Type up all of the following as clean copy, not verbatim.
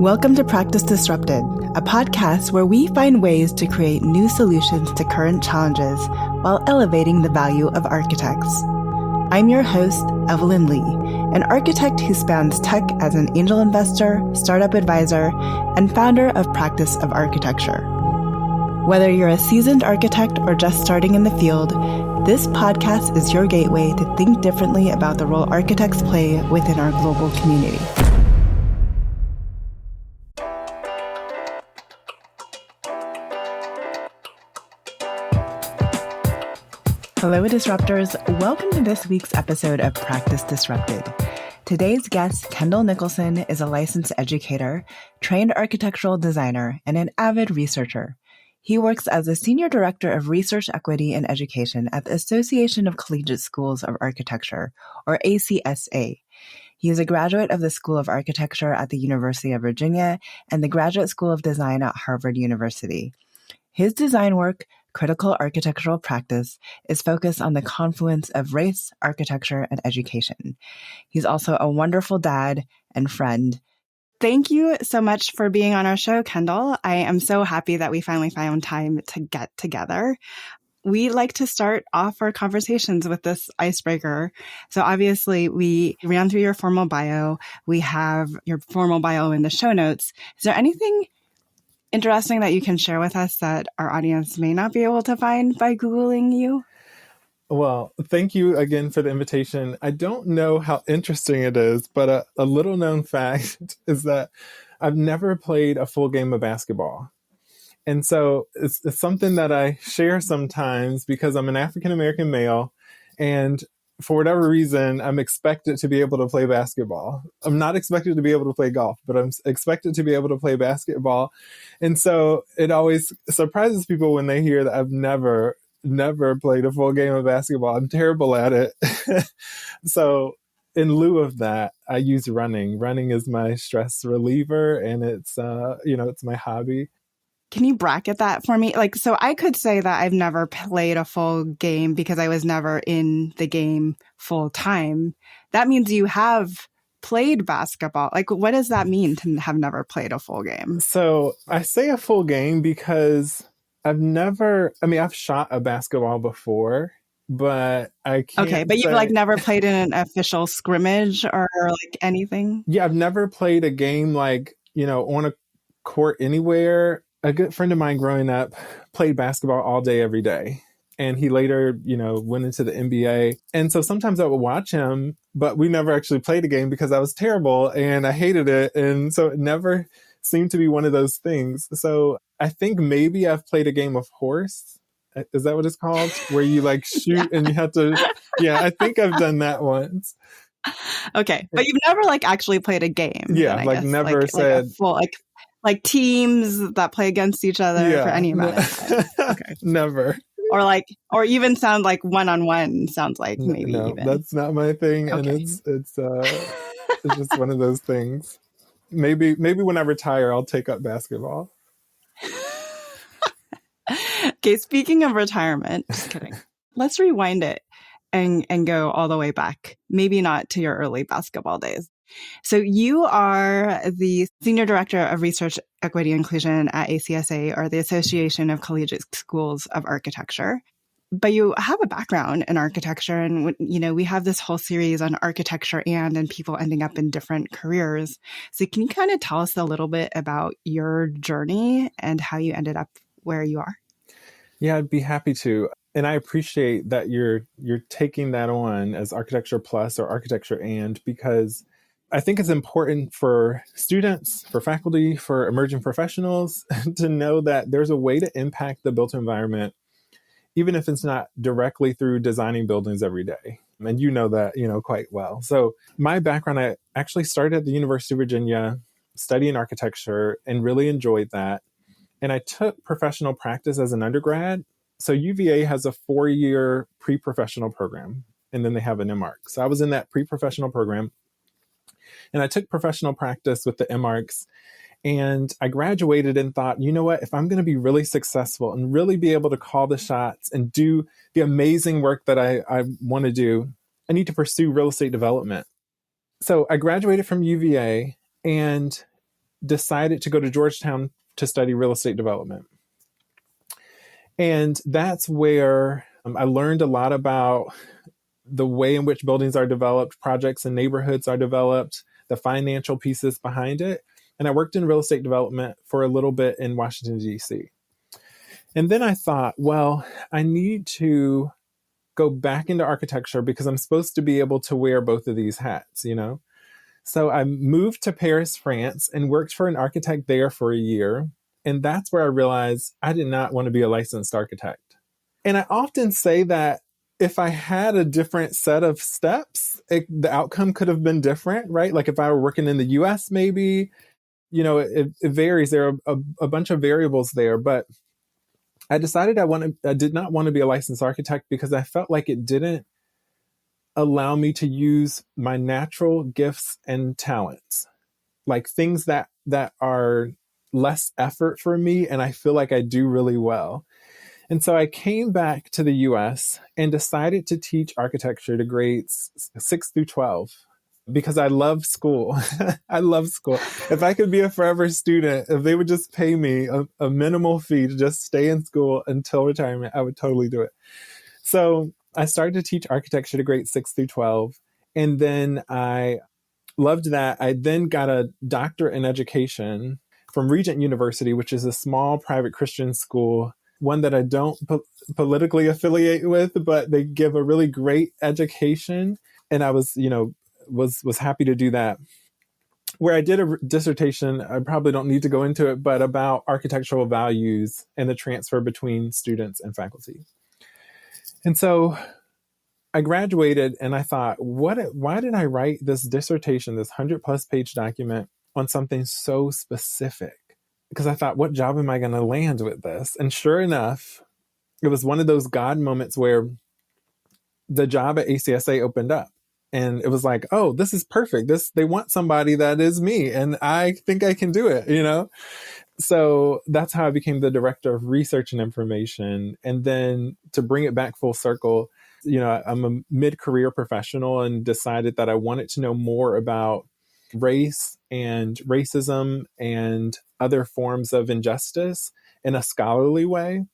Welcome to Practice Disrupted, a podcast where we find ways to create new solutions to current challenges while elevating the value of architects. I'm your host, Evelyn Lee, an architect who spans tech as an angel investor, startup advisor, and founder of Practice of Architecture. Whether you're a seasoned architect or just starting in the field, this podcast is your gateway to think differently about the role architects play within our global community. Hello, Disruptors. Welcome to this week's episode of Practice Disrupted. Today's guest, Kendall Nicholson, is a licensed educator, trained architectural designer, and an avid researcher. He works as a Senior Director of Research Equity and Education at the Association of Collegiate Schools of Architecture, or ACSA. He is a graduate of the School of Architecture at the University of Virginia and the Graduate School of Design at Harvard University. His design work, Critical Architectural Practice, is focused on the confluence of race, architecture, and education. He's also a wonderful dad and friend. Thank you so much for being on our show, Kendall. I am so happy that we finally found time to get together. We like to start off our conversations with this icebreaker. So obviously, we ran through your formal bio. We have your formal bio in the show notes. Is there anything interesting that you can share with us that our audience may not be able to find by Googling you? Well, thank you again for the invitation. I don't know how interesting it is, but a little known fact is that I've never played a full game of basketball. And so it's something that I share sometimes because I'm an African-American male, and for whatever reason, I'm expected to be able to play basketball. I'm not expected to be able to play golf, but I'm expected to be able to play basketball. And so it always surprises people when they hear that I've never played a full game of basketball. I'm terrible at it. So in lieu of that, I use running. Running is my stress reliever, and it's my hobby. Can you bracket that for me? So I could say that I've never played a full game because I was never in the game full time. That means you have played basketball. What does that mean to have never played a full game? So I say a full game because I've shot a basketball before, but I can't. Okay, but you've never played in an official scrimmage or anything? Yeah, I've never played a game on a court anywhere. A good friend of mine growing up played basketball all day, every day. And he later, went into the NBA. And so sometimes I would watch him, but we never actually played a game because I was terrible and I hated it. And so it never seemed to be one of those things. So I think maybe I've played a game of horse. Is that what it's called? Where you shoot and you have to, I think I've done that once. Okay. But you've never actually played a game. Yeah. Then, never said. A full, teams that play against each other for any amount of time. Okay. Never. Or even sound one-on-one sounds maybe no, even. That's not my thing. Okay. And it's just one of those things. Maybe when I retire, I'll take up basketball. Okay, speaking of retirement, just kidding. Let's rewind it and go all the way back. Maybe not to your early basketball days. So you are the Senior Director of Research Equity and Inclusion at ACSA, or the Association of Collegiate Schools of Architecture. But you have a background in architecture, and we have this whole series on architecture and people ending up in different careers. So can you kind of tell us a little bit about your journey and how you ended up where you are? Yeah, I'd be happy to. And I appreciate that you're taking that on as Architecture Plus or Architecture and, because I think it's important for students, for faculty, for emerging professionals to know that there's a way to impact the built environment, even if it's not directly through designing buildings every day. And you know that, quite well. So my background, I actually started at the University of Virginia studying architecture and really enjoyed that. And I took professional practice as an undergrad. So UVA has a 4-year pre-professional program, and then they have an MArch. So I was in that pre-professional program. And I took professional practice with the MArchs, and I graduated and thought, you know what, if I'm going to be really successful and really be able to call the shots and do the amazing work that I want to do, I need to pursue real estate development. So I graduated from UVA, and decided to go to Georgetown to study real estate development. And that's where I learned a lot about the way in which buildings are developed, projects and neighborhoods are developed, the financial pieces behind it. And I worked in real estate development for a little bit in Washington, D.C. And then I thought, well, I need to go back into architecture because I'm supposed to be able to wear both of these hats, you know? So I moved to Paris, France, and worked for an architect there for a year. And that's where I realized I did not want to be a licensed architect. And I often say that if I had a different set of steps, the outcome could have been different, right? Like if I were working in the US, maybe, you know, it varies. There are a bunch of variables there, but I decided I did not want to be a licensed architect because I felt like it didn't allow me to use my natural gifts and talents, like things that are less effort for me and I feel like I do really well. And so I came back to the US and decided to teach architecture to grades 6 through 12 because I love school. I love school. If I could be a forever student, if they would just pay me a minimal fee to just stay in school until retirement, I would totally do it. So I started to teach architecture to grades 6 through 12. And then I loved that. I then got a doctorate in education from Regent University, which is a small private Christian school, one that I don't politically affiliate with, but they give a really great education. And I was, was happy to do that. Where I did a dissertation, I probably don't need to go into it, but about architectural values and the transfer between students and faculty. And so I graduated and I thought, why did I write this dissertation, this 100+ page document on something so specific? Because I thought, what job am I going to land with this? And sure enough, it was one of those God moments where the job at ACSA opened up. And it was like, oh, this is perfect. They want somebody that is me. And I think I can do it, you know? So that's how I became the director of research and information. And then to bring it back full circle, I'm a mid-career professional and decided that I wanted to know more about race and racism and other forms of injustice in a scholarly way.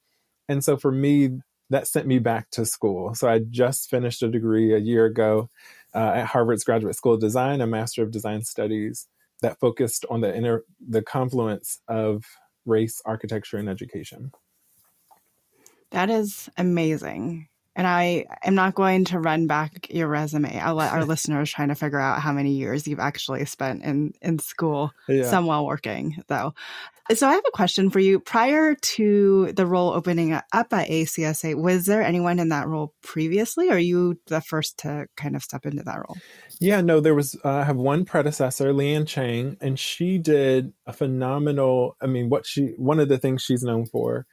And so for me, that sent me back to school. So I just finished a degree a year ago at Harvard's Graduate School of Design, a Master of Design Studies that focused on the confluence of race, architecture, and education. That is amazing. And I am not going to run back your resume. I'll let our listeners trying to figure out how many years you've actually spent in school, some while working, though. So I have a question for you. Prior to the role opening up at ACSA, was there anyone in that role previously, or are you the first to kind of step into that role? Yeah, no, there was, I have one predecessor, Leanne Chang, and she did a phenomenal, one of the things she's known for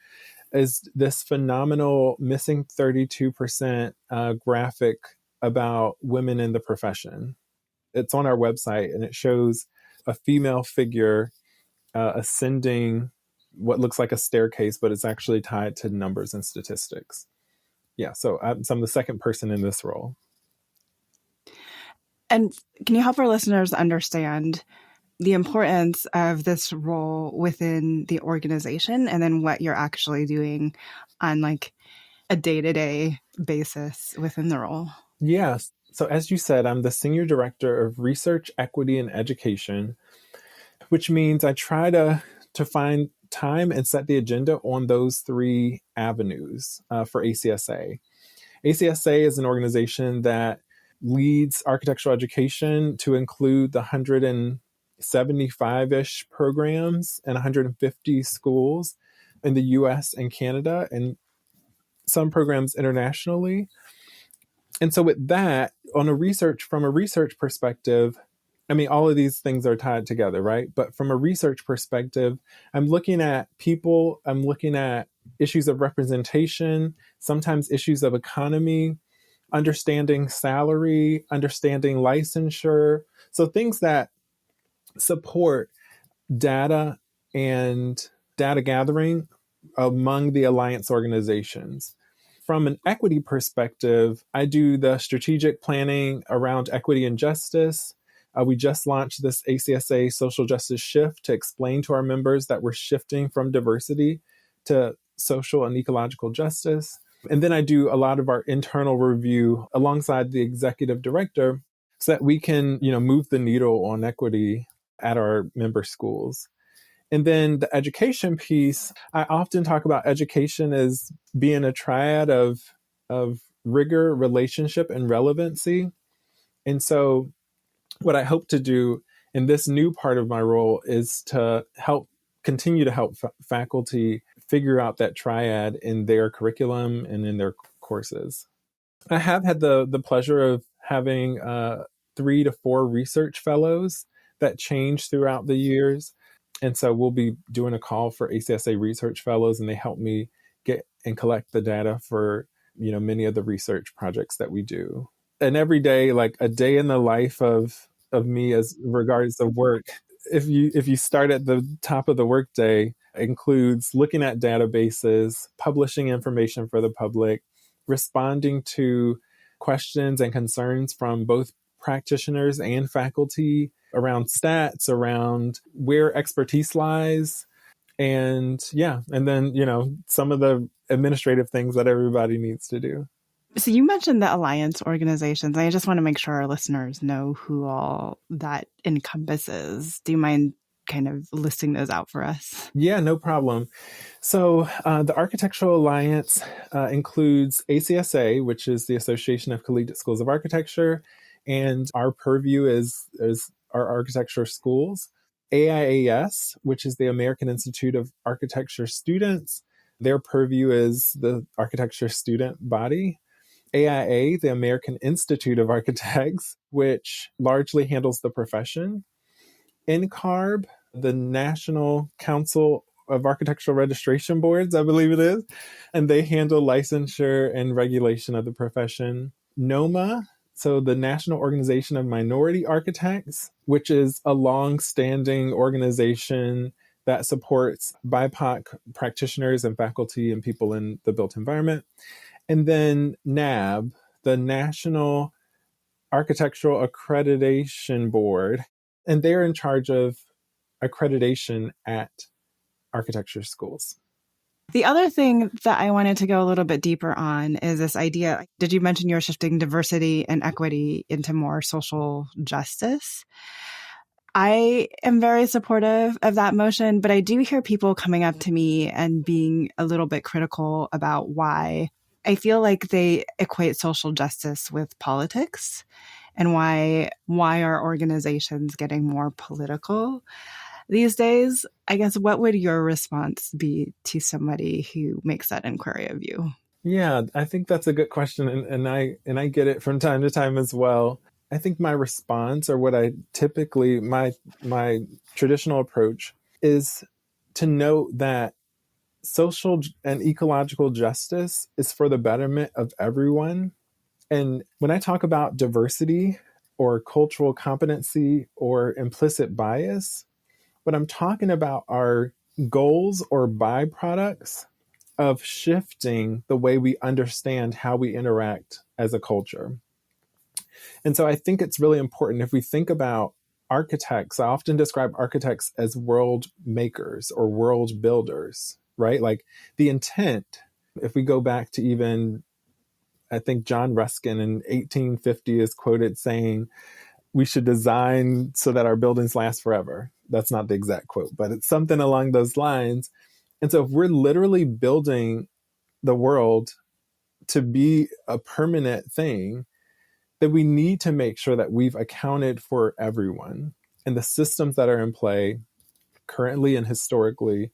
is this phenomenal missing 32% graphic about women in the profession. It's on our website and it shows a female figure ascending what looks like a staircase, but it's actually tied to numbers and statistics. Yeah, so I'm the second person in this role. And can you help our listeners understand the importance of this role within the organization and then what you're actually doing on like a day-to-day basis within the role? Yes. So as you said, I'm the Senior Director of Research, Equity, and Education, which means I try to find time and set the agenda on those three avenues for ACSA. ACSA is an organization that leads architectural education to include the 175-ish programs and 150 schools in the US and Canada, and some programs internationally. And so with that, from a research perspective, all of these things are tied together, right? But from a research perspective, I'm looking at people, I'm looking at issues of representation, sometimes issues of economy, understanding salary, understanding licensure. So things that support data and data gathering among the alliance organizations. From an equity perspective, I do the strategic planning around equity and justice. We just launched this ACSA social justice shift to explain to our members that we're shifting from diversity to social and ecological justice. And then I do a lot of our internal review alongside the executive director so that we can, move the needle on equity at our member schools. And then the education piece, I often talk about education as being a triad of rigor, relationship, and relevancy. And so what I hope to do in this new part of my role is to continue to help faculty figure out that triad in their curriculum and in their courses. I have had the pleasure of having 3 to 4 research fellows that change throughout the years. And so we'll be doing a call for ACSA research fellows, and they help me get and collect the data for, many of the research projects that we do. And every day, like a day in the life of me as regards to work, if you start at the top of the workday, includes looking at databases, publishing information for the public, responding to questions and concerns from both practitioners and faculty around stats, around where expertise lies, and then some of the administrative things that everybody needs to do. So you mentioned the alliance organizations. I just want to make sure our listeners know who all that encompasses. Do you mind kind of listing those out for us? Yeah, no problem. So the Architectural Alliance includes ACSA, which is the Association of Collegiate Schools of Architecture, and our purview is our architecture schools. AIAS, which is the American Institute of Architecture Students, their purview is the architecture student body. AIA, the American Institute of Architects, which largely handles the profession. NCARB, the National Council of Architectural Registration Boards, I believe it is, and they handle licensure and regulation of the profession. NOMA, so the National Organization of Minority Architects, which is a long-standing organization that supports BIPOC practitioners and faculty and people in the built environment. And then NAB, the National Architectural Accreditation Board, and they're in charge of accreditation at architecture schools. The other thing that I wanted to go a little bit deeper on is this idea. Did you mention you're shifting diversity and equity into more social justice? I am very supportive of that motion, but I do hear people coming up to me and being a little bit critical about why I feel like they equate social justice with politics, and why are organizations getting more political these days? I guess, what would your response be to somebody who makes that inquiry of you? Yeah, I think that's a good question. And I get it from time to time as well. I think my response, or what I typically, my traditional approach is to note that social and ecological justice is for the betterment of everyone. And when I talk about diversity or cultural competency or implicit bias, what I'm talking about are goals or byproducts of shifting the way we understand how we interact as a culture. And so I think it's really important if we think about architects. I often describe architects as world makers or world builders, right? Like the intent, if we go back to even, I think John Ruskin in 1850 is quoted saying, we should design so that our buildings last forever. That's not the exact quote, but it's something along those lines. And so if we're literally building the world to be a permanent thing, then we need to make sure that we've accounted for everyone. And the systems that are in play currently and historically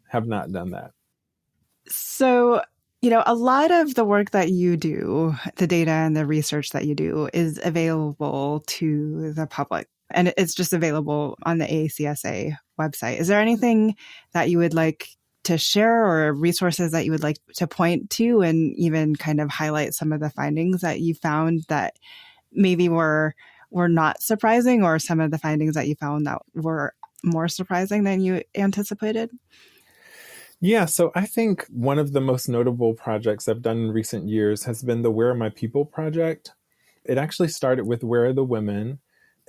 have not done that. So, a lot of the work that you do, the data and the research that you do, is available to the public. And it's just available on the ACSA website. Is there anything that you would like to share, or resources that you would like to point to, and even kind of highlight some of the findings that you found that maybe were not surprising, or some of the findings that you found that were more surprising than you anticipated? Yeah, so I think one of the most notable projects I've done in recent years has been the Where Are My People project. It actually started with Where Are the Women?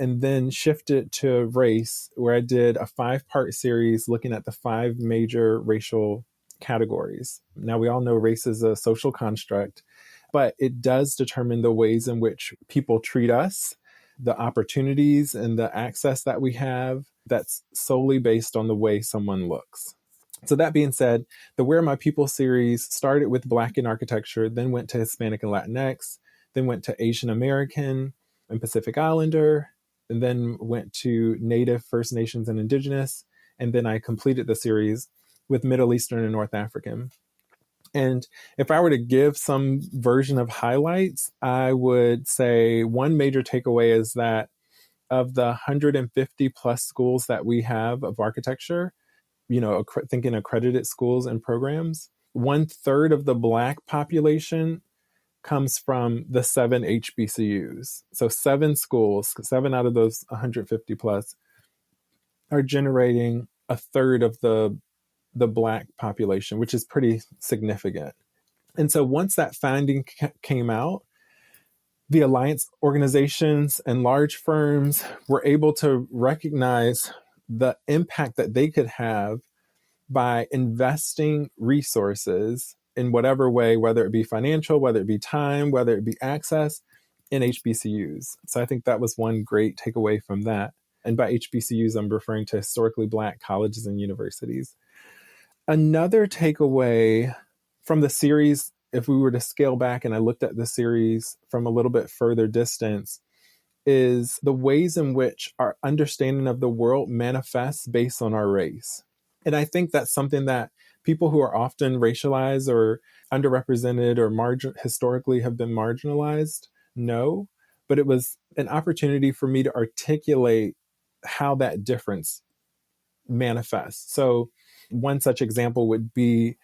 and then shifted to race, where I did a 5-part series looking at the 5 major racial categories. Now, we all know race is a social construct, but it does determine the ways in which people treat us, the opportunities and the access that we have. That's solely based on the way someone looks. So that being said, the Where Are My People series started with Black in architecture, then went to Hispanic and Latinx, then went to Asian American and Pacific Islander, and then went to Native, First Nations, and Indigenous. And then I completed the series with Middle Eastern and North African. And if I were to give some version of highlights, I would say one major takeaway is that of the 150 plus schools that we have of architecture, thinking accredited schools and programs, 1/3 of the Black population comes from the 7 HBCUs. So 7 schools, 7 out of those 150 plus, are generating 1/3 of the Black population, which is pretty significant. And so once that finding came out, the alliance organizations and large firms were able to recognize the impact that they could have by investing resources in whatever way, whether it be financial, whether it be time, whether it be access, in HBCUs. So I think that was one great takeaway from that. And by HBCUs, I'm referring to historically Black colleges and universities. Another takeaway from the series, if we were to scale back and I looked at the series from a little bit further distance, is the ways in which our understanding of the world manifests based on our race. And I think that's something that people who are often racialized or underrepresented or historically have been marginalized know. But it was an opportunity for me to articulate how that difference manifests. So one such example would be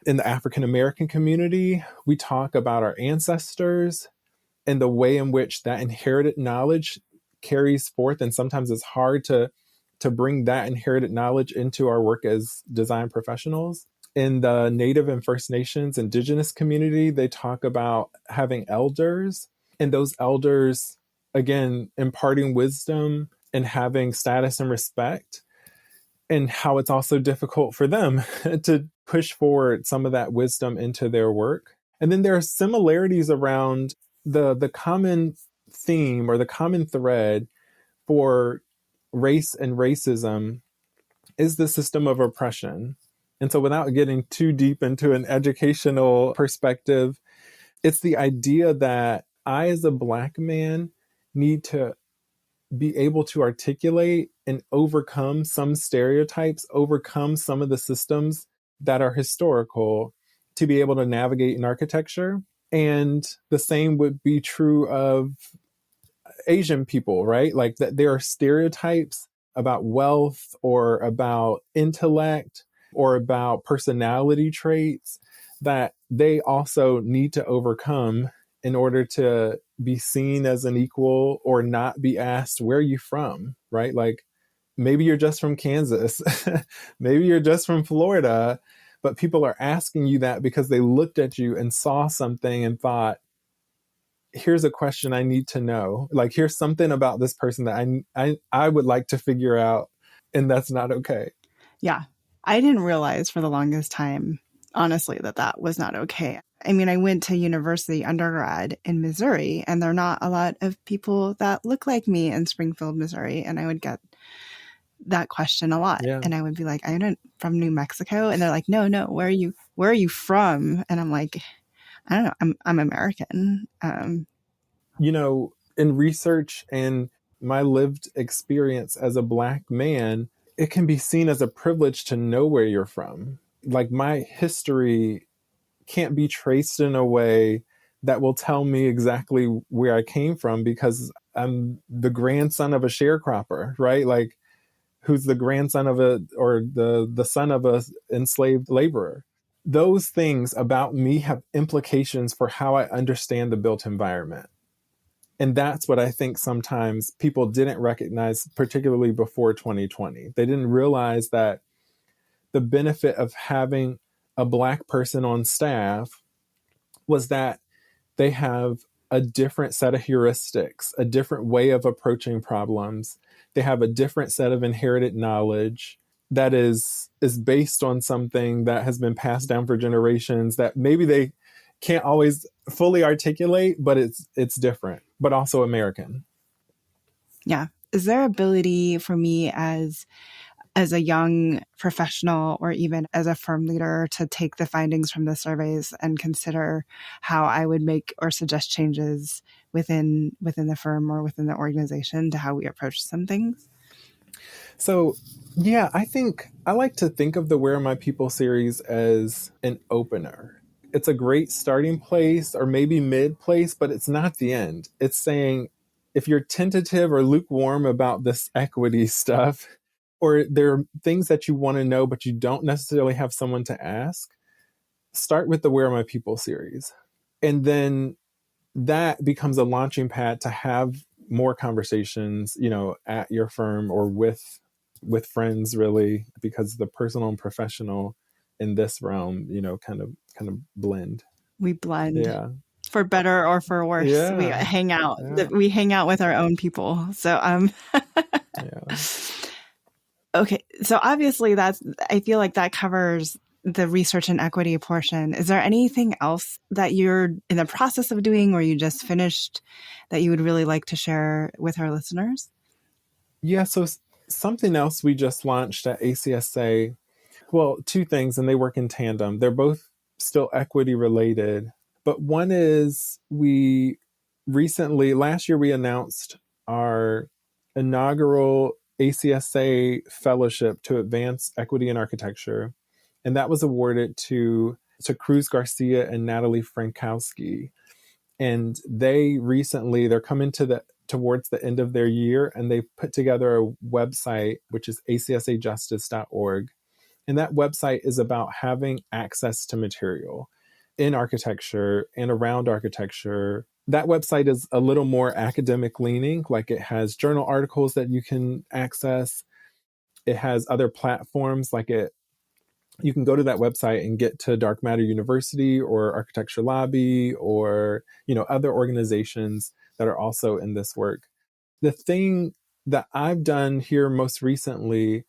in the African American community, we talk about our ancestors and the way in which that inherited knowledge carries forth. And sometimes it's hard to bring that inherited knowledge into our work as design professionals. In the Native and First Nations Indigenous community, they talk about having elders, and those elders, again, imparting wisdom and having status and respect, and how it's also difficult for them to push forward some of that wisdom into their work. And then there are similarities around the common theme or the common thread for race and racism is the system of oppression. And so without getting too deep into an educational perspective, it's the idea that I, as a Black man, need to be able to articulate and overcome some stereotypes, overcome some of the systems that are historical to be able to navigate in architecture. And the same would be true of Asian people, right? Like that there are stereotypes about wealth or about intellect or about personality traits that they also need to overcome in order to be seen as an equal or not be asked, where are you from, right? Like maybe you're just from Kansas, maybe you're just from Florida, but people are asking you that because they looked at you and saw something and thought, here's a question I need to know. Like, here's something about this person that I would like to figure out, and that's not okay. Yeah. I didn't realize for the longest time, honestly, that was not okay. I mean, I went to university undergrad in Missouri, and there are not a lot of people that look like me in Springfield, Missouri. And I would get that question a lot. Yeah. And I would be like, I'm from New Mexico. And they're like, no, where are you from? And I'm like, I don't know. I'm American. In research and my lived experience as a Black man, it can be seen as a privilege to know where you're from. Like my history can't be traced in a way that will tell me exactly where I came from because I'm the grandson of a sharecropper, right? Like who's the grandson of the son of a enslaved laborer. Those things about me have implications for how I understand the built environment. And that's what I think sometimes people didn't recognize, particularly before 2020. They didn't realize that the benefit of having a Black person on staff was that they have a different set of heuristics, a different way of approaching problems. They have a different set of inherited knowledge that is based on something that has been passed down for generations that maybe they can't always fully articulate, but it's different, but also American. Yeah. Is there ability for me as a young professional or even as a firm leader to take the findings from the surveys and consider how I would make or suggest changes within the firm or within the organization to how we approach some things? So, yeah, I think I like to think of the Where Are My People series as an opener. It's a great starting place or maybe mid place, but it's not the end. It's saying if you're tentative or lukewarm about this equity stuff, or there are things that you want to know, but you don't necessarily have someone to ask, start with the Where Are My People series. And then that becomes a launching pad to have more conversations, at your firm or with friends, really, because the personal and professional in this realm, kind of blend. We blend. Yeah. For better or for worse. We Yeah. hang out. Yeah. We hang out with our own people. So Yeah. Okay. So obviously I feel like that covers the research and equity portion. Is there anything else that you're in the process of doing or you just finished that you would really like to share with our listeners? Yeah. So something else we just launched at ACSA, well, two things, and they work in tandem. They're both still equity related, but one is last year, we announced our inaugural ACSA fellowship to advance equity in architecture. And that was awarded to Cruz Garcia and Natalie Frankowski. And they're coming towards the end of their year, and they put together a website, which is acsajustice.org. And that website is about having access to material in architecture and around architecture. That website is a little more academic leaning, like it has journal articles that you can access. It has other platforms, you can go to that website and get to Dark Matter University or Architecture Lobby or, other organizations that are also in this work. The thing that I've done here most recently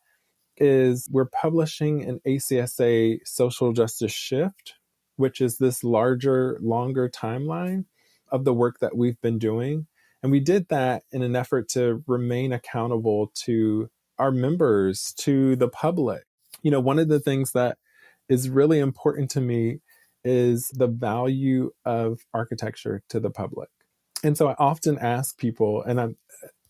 is we're publishing an ACSA social justice shift, which is this larger, longer timeline of the work that we've been doing. And we did that in an effort to remain accountable to our members, to the public. One of the things that is really important to me is the value of architecture to the public. And so I often ask people, and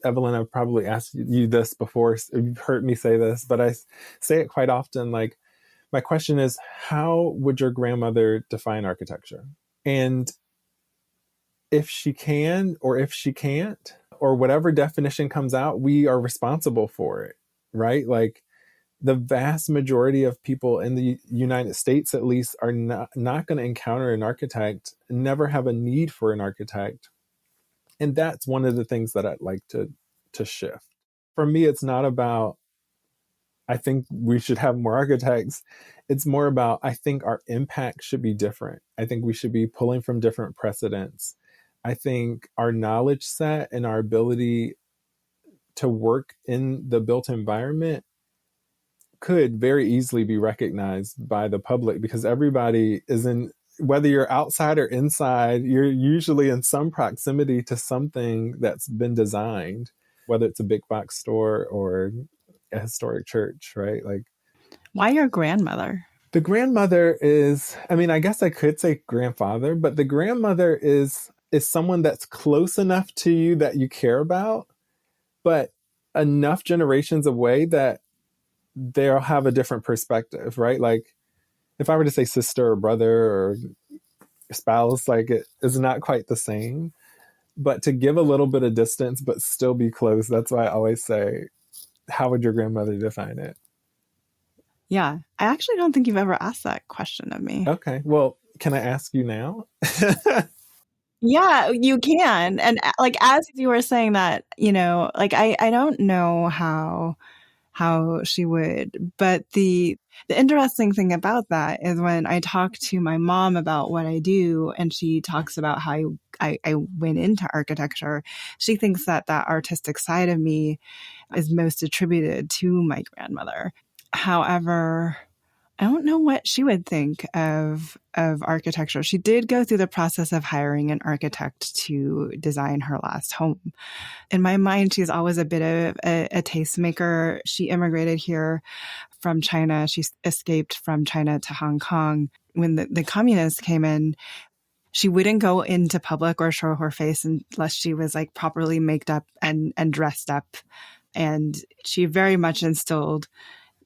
Evelyn, I've probably asked you this before, you've heard me say this, but I say it quite often. Like, my question is, how would your grandmother define architecture? And if she can, or if she can't, or whatever definition comes out, we are responsible for it, right? Like, the vast majority of people in the United States, at least, are not going to encounter an architect, never have a need for an architect. And that's one of the things that I'd like to shift. For me, it's not about, I think we should have more architects. It's more about, I think our impact should be different. I think we should be pulling from different precedents. I think our knowledge set and our ability to work in the built environment could very easily be recognized by the public, because everybody is whether you're outside or inside, you're usually in some proximity to something that's been designed, whether it's a big box store or a historic church, right? Like, why your grandmother? The grandmother is, I guess I could say grandfather, but the grandmother is someone that's close enough to you that you care about, but enough generations away that they'll have a different perspective, right? Like, if I were to say sister or brother or spouse, like, it is not quite the same. But to give a little bit of distance but still be close, that's why I always say, how would your grandmother define it? Yeah, I actually don't think you've ever asked that question of me. Okay, well, can I ask you now? Yeah, you can. And like, as you were saying that, I don't know how how she would. But the interesting thing about that is when I talk to my mom about what I do and she talks about how I went into architecture, she thinks that that artistic side of me is most attributed to my grandmother. However, I don't know what she would think of architecture. She did go through the process of hiring an architect to design her last home. In my mind, she's always a bit of a tastemaker. She immigrated here from China. She escaped from China to Hong Kong. When the communists came in, she wouldn't go into public or show her face unless she was like properly maked up and dressed up. And she very much instilled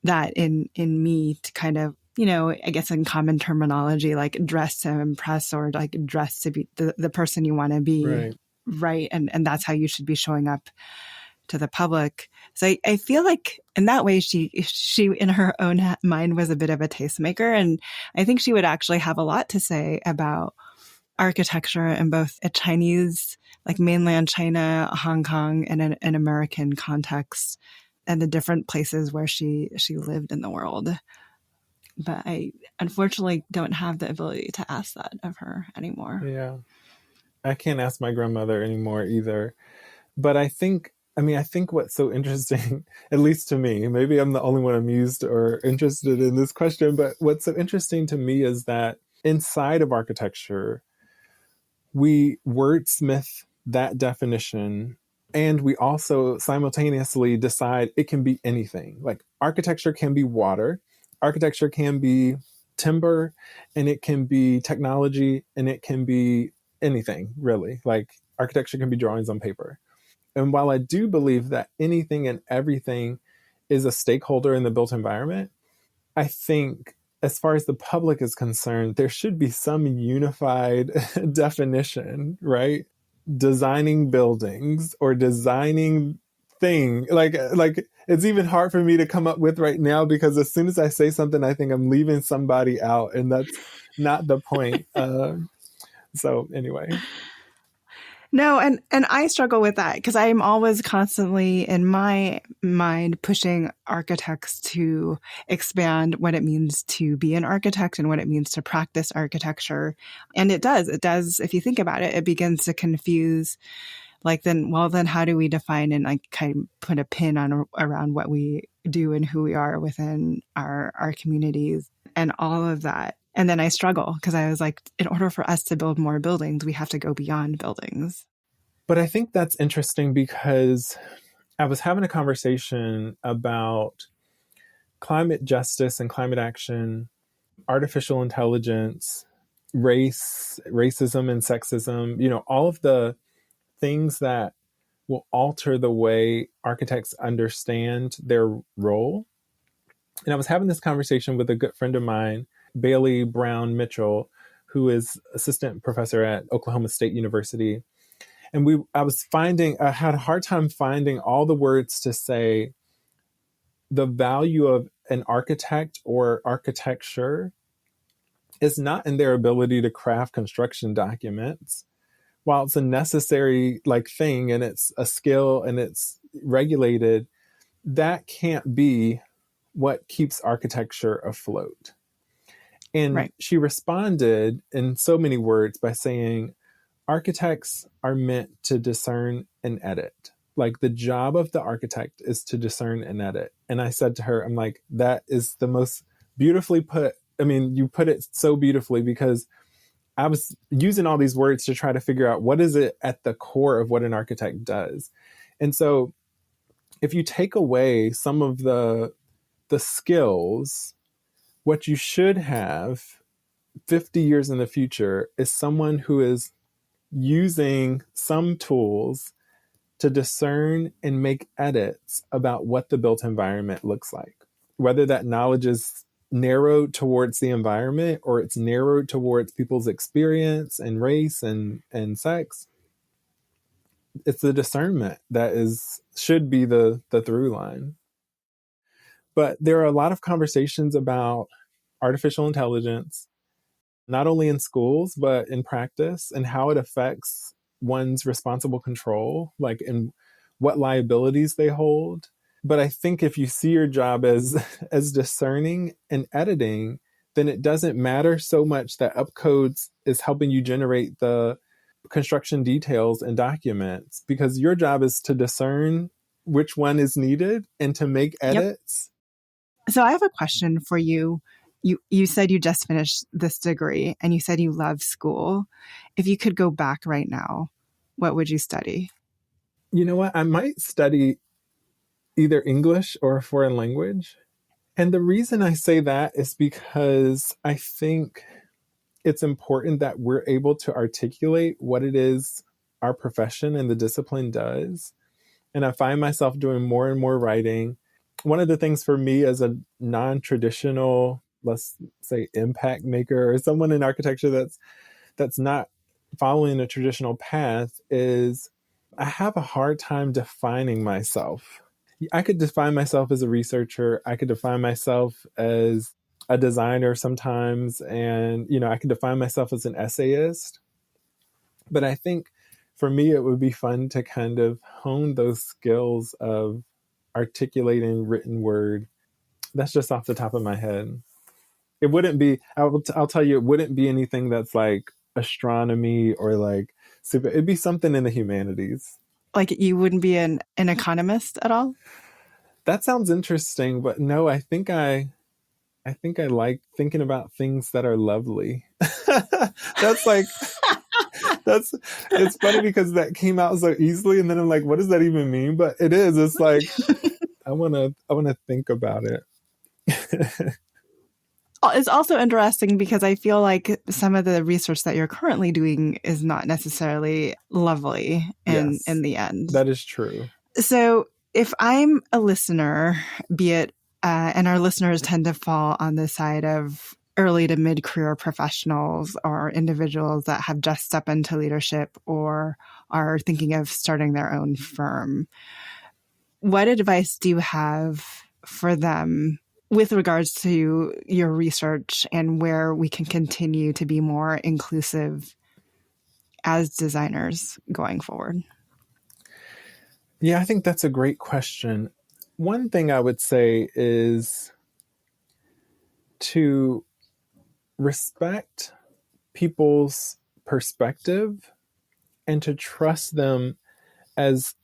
that in me to kind of, I guess in common terminology, like dress to impress or like dress to be the person you want to be. Right. And that's how you should be showing up to the public. So I feel like in that way, she in her own mind was a bit of a tastemaker. And I think she would actually have a lot to say about architecture in both a Chinese, like mainland China, Hong Kong, and an American context, and the different places where she lived in the world. But I unfortunately don't have the ability to ask that of her anymore. Yeah. I can't ask my grandmother anymore either. But I think what's so interesting, at least to me, maybe I'm the only one amused or interested in this question, but what's so interesting to me is that inside of architecture, we wordsmith that definition, and we also simultaneously decide it can be anything. Like architecture can be water, architecture can be timber, and it can be technology, and it can be anything, really. Like architecture can be drawings on paper. And while I do believe that anything and everything is a stakeholder in the built environment, I think as far as the public is concerned, there should be some unified definition, right? Designing buildings or designing thing. Like it's even hard for me to come up with right now because as soon as I say something, I think I'm leaving somebody out, and that's not the point. So anyway. No, and I struggle with that because I'm always constantly in my mind pushing architects to expand what it means to be an architect and what it means to practice architecture. And it does, if you think about it, it begins to confuse like then how do we define and like kind of put a pin on around what we do and who we are within our communities and all of that. And then I struggle because I was like, in order for us to build more buildings, we have to go beyond buildings. But I think that's interesting because I was having a conversation about climate justice and climate action, artificial intelligence, racism and sexism, all of the things that will alter the way architects understand their role. And I was having this conversation with a good friend of mine, Bailey Brown Mitchell, who is assistant professor at Oklahoma State University. And I had a hard time finding all the words to say the value of an architect or architecture is not in their ability to craft construction documents. While it's a necessary thing and it's a skill and it's regulated, that can't be what keeps architecture afloat. And She responded in so many words by saying, architects are meant to discern and edit. Like the job of the architect is to discern and edit. And I said to her, I'm like, that is the most beautifully put. I mean, you put it so beautifully because I was using all these words to try to figure out what is it at the core of what an architect does. And so if you take away some of the skills, what you should have 50 years in the future is someone who is using some tools to discern and make edits about what the built environment looks like. Whether that knowledge is narrowed towards the environment or it's narrowed towards people's experience and race and sex, it's the discernment that should be the through line. But there are a lot of conversations about artificial intelligence, not only in schools, but in practice and how it affects one's responsible control, like in what liabilities they hold. But I think if you see your job as as discerning and editing, then it doesn't matter so much that upcodes is helping you generate the construction details and documents, because your job is to discern which one is needed and to make Yep. edits. So I have a question for you. You said you just finished this degree and you said you love school. If you could go back right now, what would you study? You know what? I might study either English or a foreign language. And the reason I say that is because I think it's important that we're able to articulate what it is our profession and the discipline does. And I find myself doing more and more writing. One of the things for me as a non-traditional, let's say, impact maker or someone in architecture that's not following a traditional path is I have a hard time defining myself. I could define myself as a researcher. I could define myself as a designer sometimes. And, I could define myself as an essayist. But I think for me, it would be fun to kind of hone those skills of articulating written word. That's just off the top of my head. It wouldn't be, I'll tell you, it wouldn't be anything that's like astronomy or like super, it'd be something in the humanities. Like you wouldn't be an economist at all? That sounds interesting, but no, I think I like thinking about things that are lovely. That's like, it's funny because that came out so easily. And then I'm like, what does that even mean? But it is, it's like, I want to think about it. It's also interesting because I feel like some of the research that you're currently doing is not necessarily lovely in the end. That is true. So if I'm a listener, be it, and our listeners tend to fall on the side of early to mid-career professionals or individuals that have just stepped into leadership or are thinking of starting their own firm, what advice do you have for them with regards to your research and where we can continue to be more inclusive as designers going forward? Yeah, I think that's a great question. One thing I would say is to respect people's perspective and to trust them as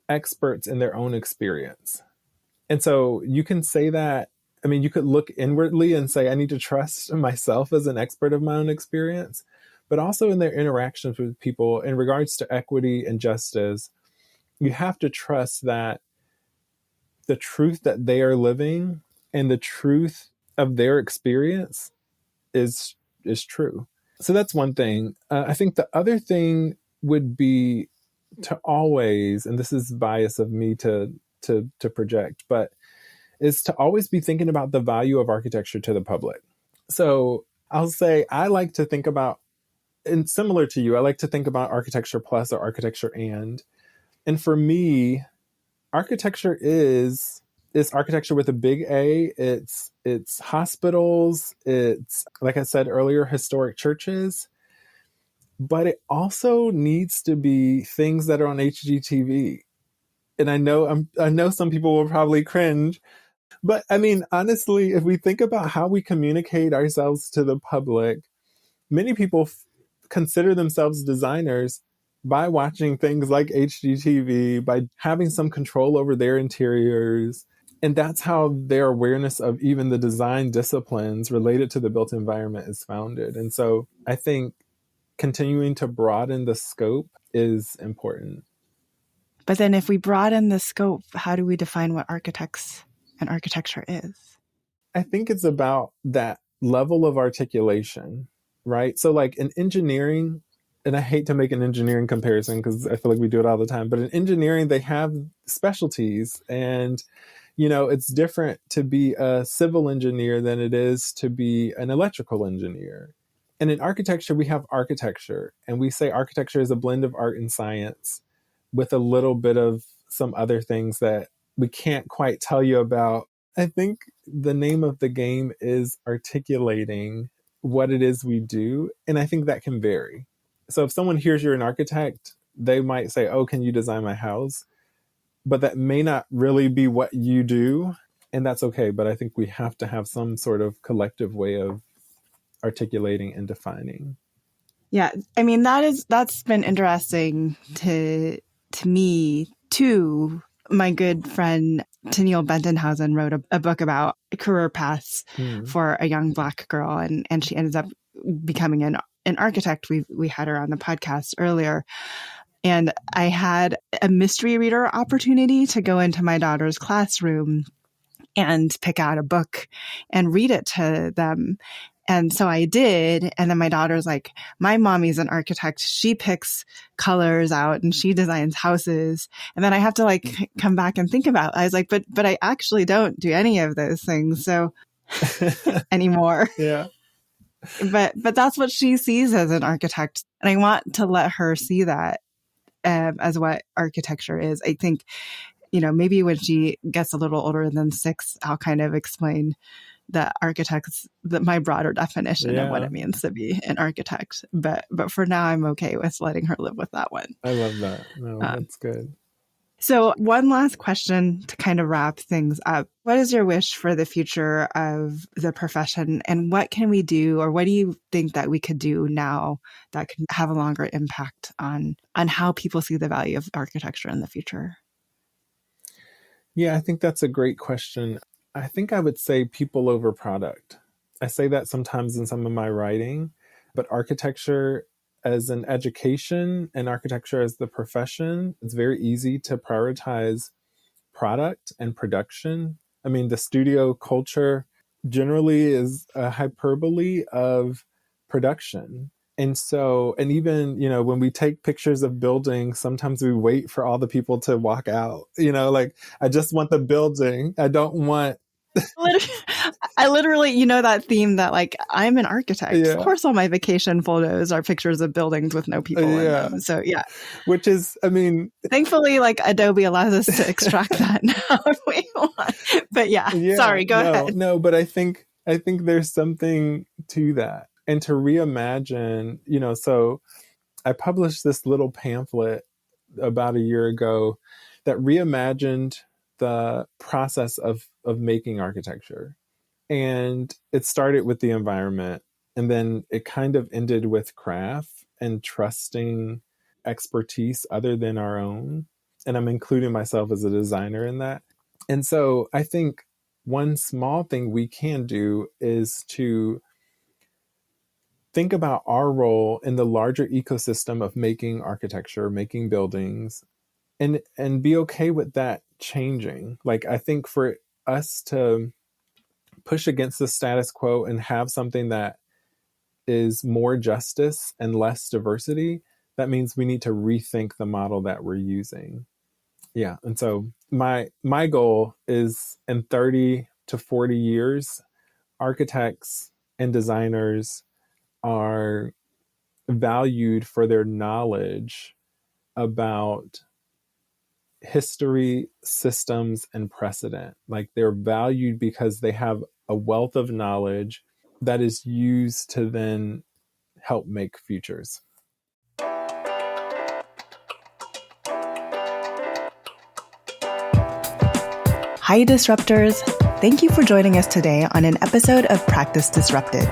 experts in their own experience. And so you can say that. I mean, you could look inwardly and say, I need to trust myself as an expert of my own experience, but also in their interactions with people in regards to equity and justice, you have to trust that the truth that they are living and the truth of their experience is true. So that's one thing. I think the other thing would be to always, and this is bias of me to project, but is to always be thinking about the value of architecture to the public. So I'll say I like to think about, and similar to you, I like to think about architecture plus or architecture and. And for me, architecture is architecture with a big A. It's hospitals. It's, like I said earlier, historic churches. But it also needs to be things that are on HGTV. And I know some people will probably cringe, but I mean, honestly, if we think about how we communicate ourselves to the public, many people consider themselves designers by watching things like HGTV, by having some control over their interiors. And that's how their awareness of even the design disciplines related to the built environment is founded. And so I think continuing to broaden the scope is important. But then if we broaden the scope, how do we define what architects and architecture is? I think it's about that level of articulation, right? So like in engineering, and I hate to make an engineering comparison because I feel like we do it all the time, but in engineering, they have specialties and, it's different to be a civil engineer than it is to be an electrical engineer. And in architecture, we have architecture, and we say architecture is a blend of art and science with a little bit of some other things that we can't quite tell you about. I think the name of the game is articulating what it is we do. And I think that can vary. So if someone hears you're an architect, they might say, oh, can you design my house? but that may not really be what you do. And that's okay. But I think we have to have some sort of collective way of articulating and defining. Yeah. I mean, that's been interesting to me too. My good friend Tennille Bentonhausen wrote a book about career paths for a young Black girl, and she ended up becoming an architect. We had her on the podcast earlier. And I had a mystery reader opportunity to go into my daughter's classroom and pick out a book and read it to them. And so I did. And then my daughter's like, my mommy's an architect. She picks colors out and she designs houses. And then I have to like come back and think about it. I was like, but I actually don't do any of those things. So anymore. Yeah. But that's what she sees as an architect. And I want to let her see that as what architecture is. I think, maybe when she gets a little older than 6, I'll kind of explain the architects, my broader definition of what it means to be an architect. But for now, I'm okay with letting her live with that one. I love that. No, that's good. So one last question to kind of wrap things up. What is your wish for the future of the profession, and what can we do, or what do you think that we could do now that can have a longer impact on how people see the value of architecture in the future? Yeah, I think that's a great question. I think I would say people over product. I say that sometimes in some of my writing, but architecture as an education and architecture as the profession, it's very easy to prioritize product and production. I mean, the studio culture generally is a hyperbole of production. And so, and even, when we take pictures of buildings, sometimes we wait for all the people to walk out, like, I just want the building. I don't want... I literally, that theme that like, I'm an architect. Yeah. Of course, all my vacation photos are pictures of buildings with no people in them. So yeah. Which is, I mean... Thankfully, like Adobe allows us to extract that now if we want. But yeah, sorry, go ahead. No, but I think there's something to that. And to reimagine, so I published this little pamphlet about a year ago that reimagined the process of making architecture. And it started with the environment, and then it kind of ended with craft and trusting expertise other than our own. And I'm including myself as a designer in that. And so I think one small thing we can do is to think about our role in the larger ecosystem of making architecture, making buildings, and be okay with that changing. Like, I think for us to push against the status quo and have something that is more justice and less diversity, that means we need to rethink the model that we're using. Yeah. And so my goal is in 30 to 40 years, architects and designers are valued for their knowledge about history, systems, and precedent. Like, they're valued because they have a wealth of knowledge that is used to then help make futures. Hi, Disruptors. Thank you for joining us today on an episode of Practice Disrupted.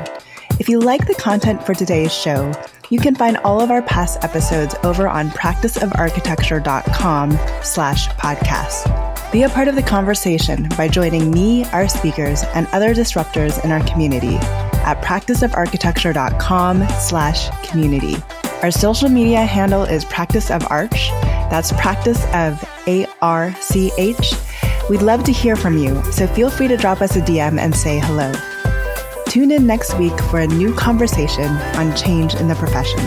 If you like the content for today's show, you can find all of our past episodes over on practiceofarchitecture.com/podcast. Be a part of the conversation by joining me, our speakers, and other disruptors in our community at practiceofarchitecture.com/community. Our social media handle is Practice of Arch. That's Practice of ARCH. We'd love to hear from you, so feel free to drop us a DM and say hello. Tune in next week for a new conversation on change in the profession.